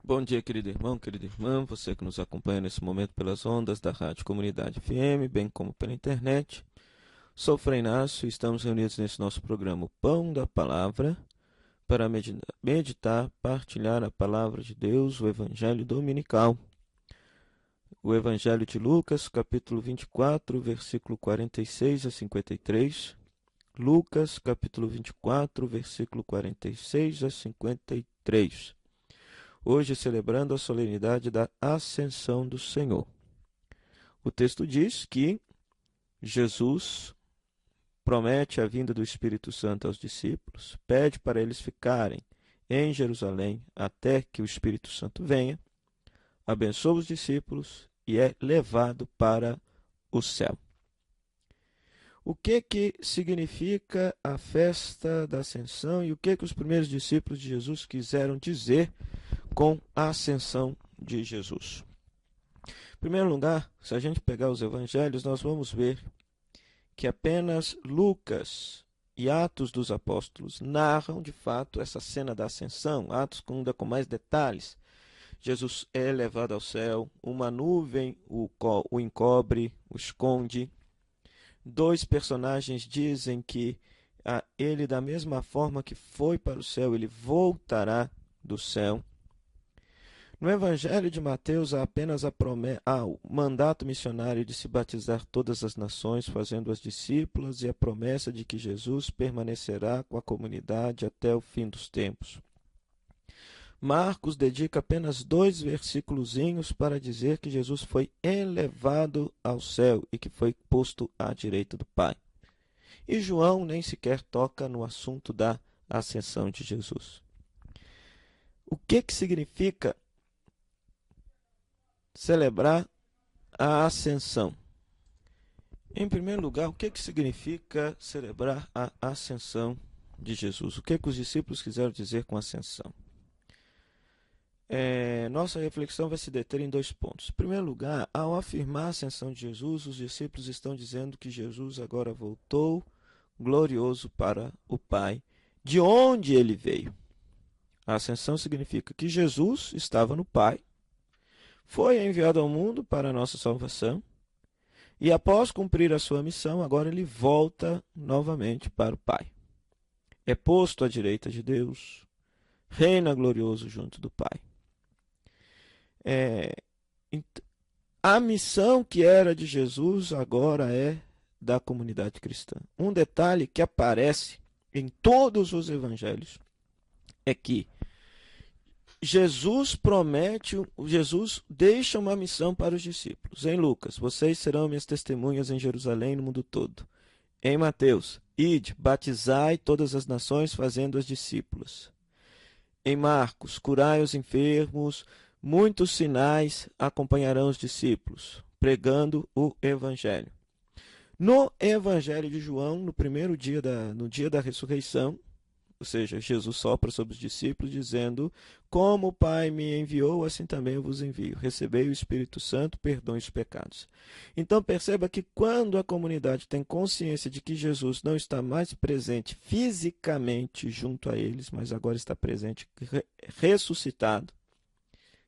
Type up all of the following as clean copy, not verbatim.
Bom dia, querido irmão, querida irmã, você que nos acompanha nesse momento pelas ondas da Rádio Comunidade FM, bem como pela internet. Sou Frei Inácio e estamos reunidos nesse nosso programa o Pão da Palavra para meditar, partilhar a Palavra de Deus, o Evangelho Dominical. O Evangelho de Lucas, capítulo 24, versículo 46 a 53. Lucas, capítulo 24, versículo 46 a 53. Hoje celebrando a solenidade da Ascensão do Senhor. O texto diz que Jesus promete a vinda do Espírito Santo aos discípulos, pede para eles ficarem em Jerusalém até que o Espírito Santo venha, abençoa os discípulos e é levado para o céu. O que significa a festa da Ascensão e o que os primeiros discípulos de Jesus quiseram dizer com a ascensão de Jesus? Em primeiro lugar, se a gente pegar os evangelhos, nós vamos ver que apenas Lucas e Atos dos Apóstolos narram de fato essa cena da ascensão. Atos ainda com mais detalhes. Jesus é levado ao céu, uma nuvem o encobre, o esconde. Dois personagens dizem que ele, da mesma forma que foi para o céu, ele voltará do céu. No Evangelho de Mateus há apenas o mandato missionário de se batizar todas as nações, fazendo-as discípulas, e a promessa de que Jesus permanecerá com a comunidade até o fim dos tempos. Marcos dedica apenas 2 versículozinhos para dizer que Jesus foi elevado ao céu e que foi posto à direita do Pai. E João nem sequer toca no assunto da ascensão de Jesus. O que significa celebrar a ascensão? Em primeiro lugar, o que significa celebrar a ascensão de Jesus? O que os discípulos quiseram dizer com ascensão? Nossa reflexão vai se deter em 2 pontos. Em primeiro lugar, ao afirmar a ascensão de Jesus, os discípulos estão dizendo que Jesus agora voltou glorioso para o Pai, de onde ele veio. A ascensão significa que Jesus estava no Pai, foi enviado ao mundo para a nossa salvação, e após cumprir a sua missão, agora ele volta novamente para o Pai. É posto à direita de Deus, reina glorioso junto do Pai. A missão que era de Jesus agora é da comunidade cristã. Um detalhe que aparece em todos os evangelhos é que Jesus deixa uma missão para os discípulos. Em Lucas, vocês serão minhas testemunhas em Jerusalém e no mundo todo. Em Mateus, ide, batizai todas as nações, fazendo-as discípulas. Em Marcos, curai os enfermos, muitos sinais acompanharão os discípulos, pregando o Evangelho. No Evangelho de João, no dia da ressurreição, ou seja, Jesus sopra sobre os discípulos, dizendo: como o Pai me enviou, assim também eu vos envio. Recebei o Espírito Santo, perdoe os pecados. Então perceba que quando a comunidade tem consciência de que Jesus não está mais presente fisicamente junto a eles, mas agora está presente ressuscitado,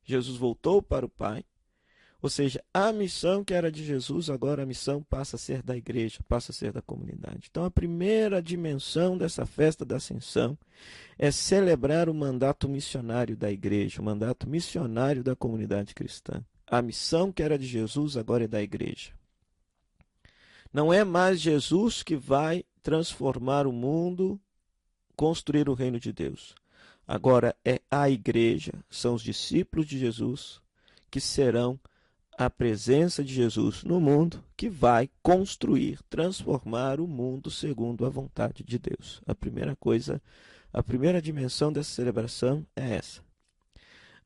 Jesus voltou para o Pai, ou seja, a missão que era de Jesus, agora a missão passa a ser da igreja, passa a ser da comunidade. Então a primeira dimensão dessa festa da Ascensão é celebrar o mandato missionário da igreja, o mandato missionário da comunidade cristã. A missão que era de Jesus agora é da igreja. Não é mais Jesus que vai transformar o mundo, construir o reino de Deus. Agora é a igreja, são os discípulos de Jesus que serão a presença de Jesus no mundo, que vai construir, transformar o mundo segundo a vontade de Deus. A primeira dimensão dessa celebração é essa.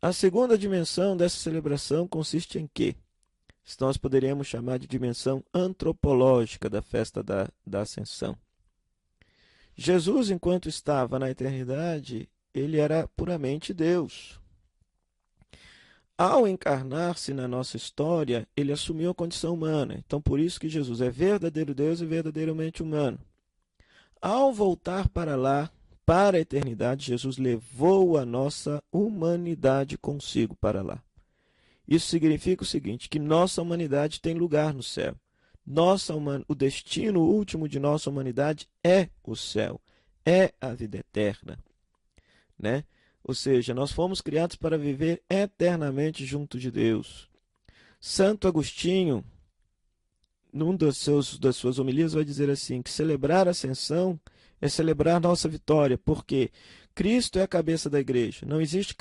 A segunda dimensão dessa celebração consiste em quê? Nós poderíamos chamar de dimensão antropológica da festa da Ascensão. Jesus, enquanto estava na eternidade, ele era puramente Deus. Ao encarnar-se na nossa história, ele assumiu a condição humana. Então, por isso que Jesus é verdadeiro Deus e verdadeiramente humano. Ao voltar para lá, para a eternidade, Jesus levou a nossa humanidade consigo para lá. Isso significa o seguinte, que nossa humanidade tem lugar no céu. O destino último de nossa humanidade é o céu, é a vida eterna, né? Ou seja, nós fomos criados para viver eternamente junto de Deus. Santo Agostinho, num das suas homilias, vai dizer assim, que celebrar a ascensão é celebrar nossa vitória, porque Cristo é a cabeça da igreja. Não existe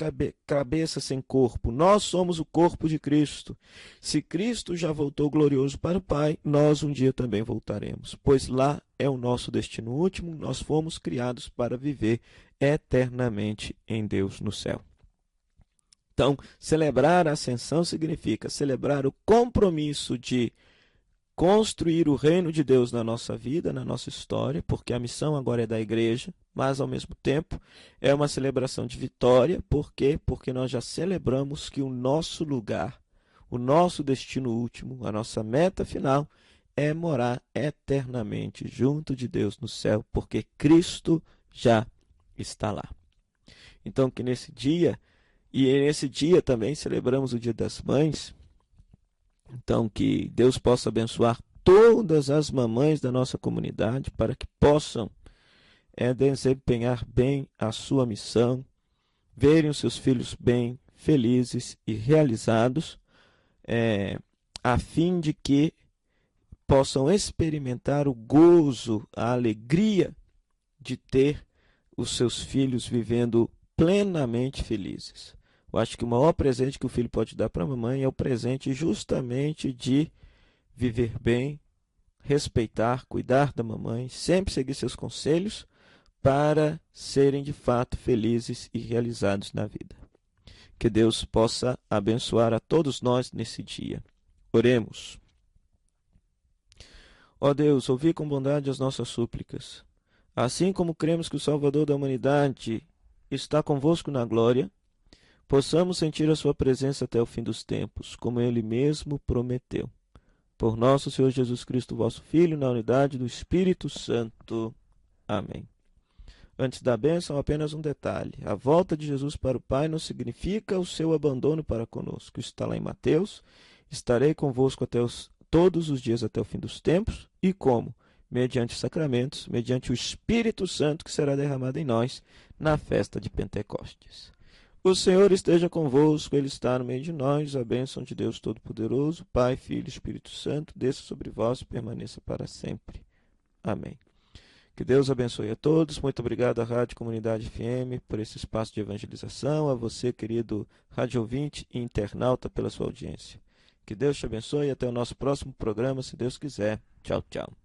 cabeça sem corpo. Nós somos o corpo de Cristo. Se Cristo já voltou glorioso para o Pai, nós um dia também voltaremos, pois lá é o nosso destino último. Nós fomos criados para viver eternamente em Deus no céu. Então, celebrar a ascensão significa celebrar o compromisso de construir o reino de Deus na nossa vida, na nossa história, porque a missão agora é da igreja, mas ao mesmo tempo é uma celebração de vitória. Por quê? Porque nós já celebramos que o nosso lugar, o nosso destino último, a nossa meta final é morar eternamente junto de Deus no céu, porque Cristo já está lá. Então que nesse dia, e nesse dia também celebramos o Dia das Mães, então, que Deus possa abençoar todas as mamães da nossa comunidade para que possam desempenhar bem a sua missão, verem os seus filhos bem, felizes e realizados, a fim de que possam experimentar o gozo, a alegria de ter os seus filhos vivendo plenamente felizes. Eu acho que o maior presente que o filho pode dar para a mamãe é o presente justamente de viver bem, respeitar, cuidar da mamãe, sempre seguir seus conselhos para serem de fato felizes e realizados na vida. Que Deus possa abençoar a todos nós nesse dia. Oremos. Ó Deus, ouvi com bondade as nossas súplicas. Assim como cremos que o Salvador da humanidade está convosco na glória, possamos sentir a sua presença até o fim dos tempos, como ele mesmo prometeu. Por nosso Senhor Jesus Cristo, vosso Filho, na unidade do Espírito Santo. Amém. Antes da bênção, apenas um detalhe. A volta de Jesus para o Pai não significa o seu abandono para conosco. Isso está lá em Mateus. Estarei convosco todos os dias até o fim dos tempos. E como? Mediante sacramentos, mediante o Espírito Santo que será derramado em nós na festa de Pentecostes. O Senhor esteja convosco, Ele está no meio de nós. A bênção de Deus Todo-Poderoso, Pai, Filho e Espírito Santo, desça sobre vós e permaneça para sempre. Amém. Que Deus abençoe a todos. Muito obrigado à Rádio Comunidade FM por esse espaço de evangelização. A você, querido rádio ouvinte e internauta, pela sua audiência. Que Deus te abençoe e até o nosso próximo programa, se Deus quiser. Tchau, tchau.